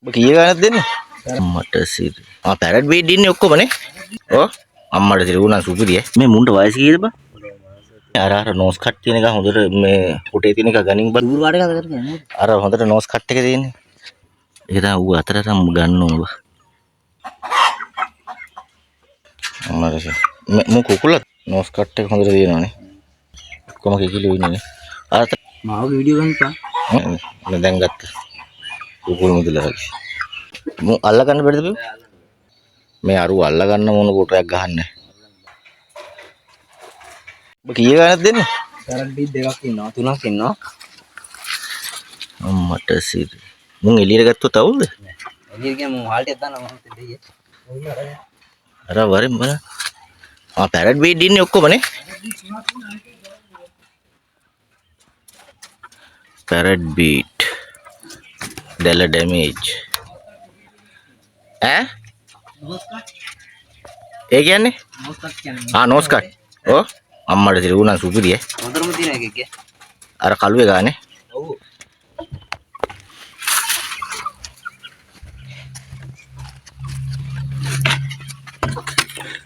ඔබ කීය ගානක් දෙන්නේ? මට සිරි. පැරට් බීඩ් ඉන්නේ ඔක්කොමනේ. ඔව්. අම්මට සිරි උනා සුපිරිය. මේ මුන්ට වයස කීයද බං? අර නෝස් කට් තියෙන එක හොඳට මේ පුටේ තියෙන එක ගනින් බං. දුර වාඩ එකක් කරන්නේ. අර හොඳට නෝස් කට් එක තියෙන්නේ. ඒක තමයි ඌ අතරටම ගන්න ඕන බං. අම්මට මු කුකුලත් නෝස් කට් එක හොඳට තියෙනවනේ. කොහොම කිකිලු ඉන්නේ. අර මාව වීඩියෝ ගන්නපා. දැන් ගත්තා. කුකුල් මුදලා හරි. මු අල්ල ගන්න බැරිද බං? මේ අරු අල්ල ගන්න මොන කොටයක් ගහන්නේ. ඔබ කීය ගානක් දෙන්නේ? පැරට් බීඩ් දෙකක් ඉන්නවා, තුනක් ඉන්නවා. අම්මට සිරි. මුන් එළියට ගත්තොත් අවුල්ද? එළියට ගියාම මු හාල්ට් එක දානවා මම දෙයිය. අර වරෙන් බලන්න. පැරට් බීඩ් ඉන්නේ ඔක්කොමනේ. පැරට් බීඩ්. දැල ඩැමේජ්. ඈ? ඒ කියන්නේ? නෝස් කට් කියන්නේ. Nose cut. ඔව්. අම්මට සිරි උනා සුපිරිය. හොඳටම තියෙන එකක් කිය. අර කළුවේ ගානේ. ඔව්.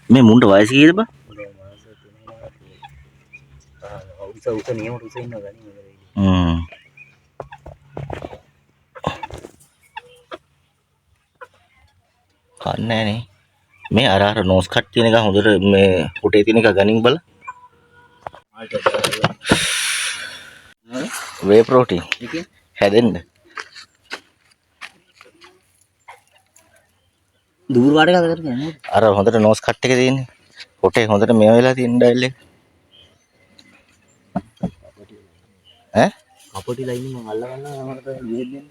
මේ මුන්ට වයස කීයද බං? උස නියමට උස ඉන්නවා ගනි. කන්නේ නේ. මේ අර නෝස් කට් තියෙන එක හොඳට මේ පුටේ තියෙන එක ගනින් බල. වේ ප්‍රෝටීන්. හැදෙන්න. දුර වාඩ එකක් කරන්නේ. අර හොඳට නෝස් කට් එක තියෙන්නේ. පුටේ හොඳට මේ වෙලා තියෙන ඩයිල් එක. ඈ? කපටිලා ඉන්නේ මම අල්ල ගන්නවා මට විහෙත් දෙන්න.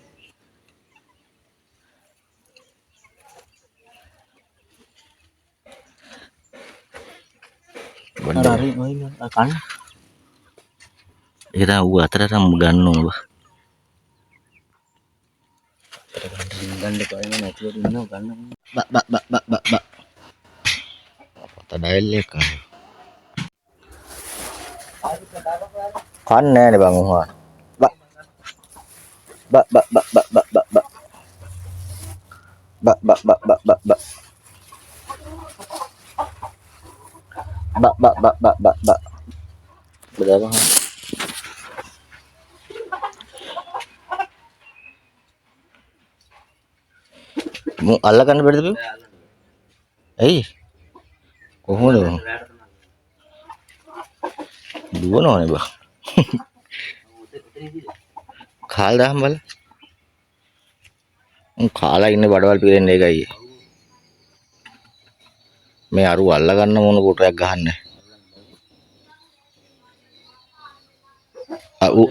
හරි මොයින් කන්න. ඒක තමයි ඌ අතරටම ගන්න ඕන බ. ගන්න දෙපා එන නැතුවට ඉන්නවා ගන්න. බ. අපත ඩයල් එක. කන්නේ නෑනේ බං උහා. බ. Berapa? Mu අල්ල ගන්න බැරිද බං? ඇයි? කොහොමද බං? දුවනවනේ බං. කාල් දාහම බල. කාලා ඉන්නේ බඩවල් පිරෙන්නේ ඒකයි. මේ අරු අල්ල ගන්න මොන කොටයක් ගහන්නේ.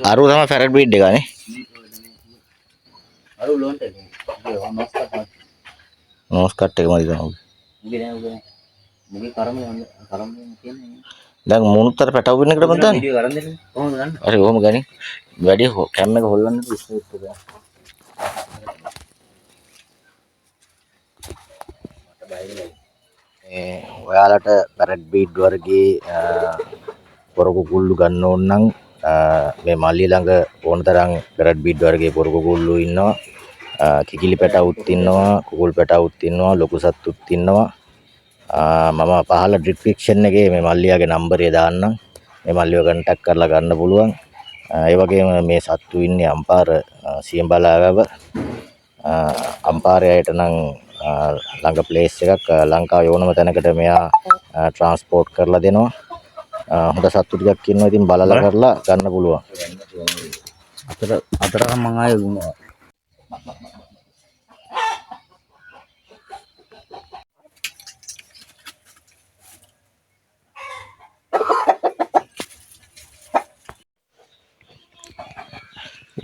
අරු තමයි පැරට් බීඩ් එක නේ. අරු ලොන්ට එක. නෝස් කට් එක මදි තමයි. මුගේ කරම කියන්නේ. දැන් මුණුත්තර පැටව වෙන එකට මම දාන්නේ. වීඩියෝ කරන් දෙන්න. කොහොමද ගන්න? හරි කොහොම ගනි. වැඩි කැම් එක හොල්ලන්න ස්පීඩ් එක. මට බයිලා. ඔයාලට පැරට් බීඩ් වර්ගයේ පොරකු කුල්ලු ගන්න ඕන නම් මේ මල්ලි ළඟ ඕන තරම් පැරට් බීඩ් වර්ගයේ පොරකු කුල්ලු ඉන්නවා. කිකිලි පැටවුත් ඉන්නවා, කුකුල් පැටවුත් ඉන්නවා, ලොකු සත්තුත් ඉන්නවා. මම පහල ඩිස්ක්‍රිප්ෂන් එකේ මේ මල්ලියාගේ නම්බරය දාන්නම්. මේ මල්ලිව කන්ටැක්ට් කරලා ගන්න පුළුවන්. ඒ වගේම මේ සත්තු ඉන්නේ අම්පාර සියඹලාවැව. අම්පාරයට නම් ළඟ ප්ලේස් එකක් ලංකාවේ ඕනම තැනකට මෙයා ට්‍රාන්ස්පෝර්ට් කරලා දෙනවා. හොඳ සත්තු ටිකක් ඉන්නවා. ඉතින් බලලා කරලා ගන්න පුළුවන්. අතට මම ආයේ දුන්නා.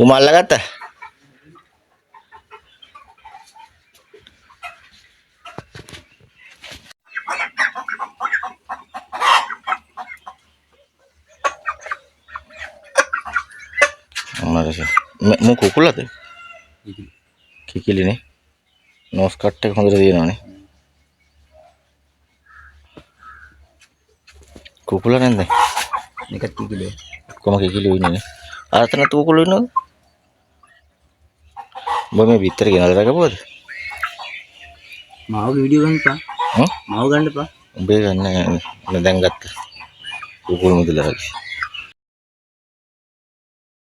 උමල්ලා ගත්තා. මු කුකුලද? කිකිලිනේ. නෝස් කට් එක හොඳට තියෙනවානේ. කුකුල නැන්ද? මේකත් කිකිලේ. කොහම කිකිලි ඉන්නේ. ආතන කුකුල ඉන්නවද? උඹ මේ විතර ගෙනල්ලා දකපුවද? මාව වීඩියෝ ගන්න එපා. මාව ගන්න එපා. උඹේ ගන්න දැන් ගත්තා. කුකුල් මුදල රජු.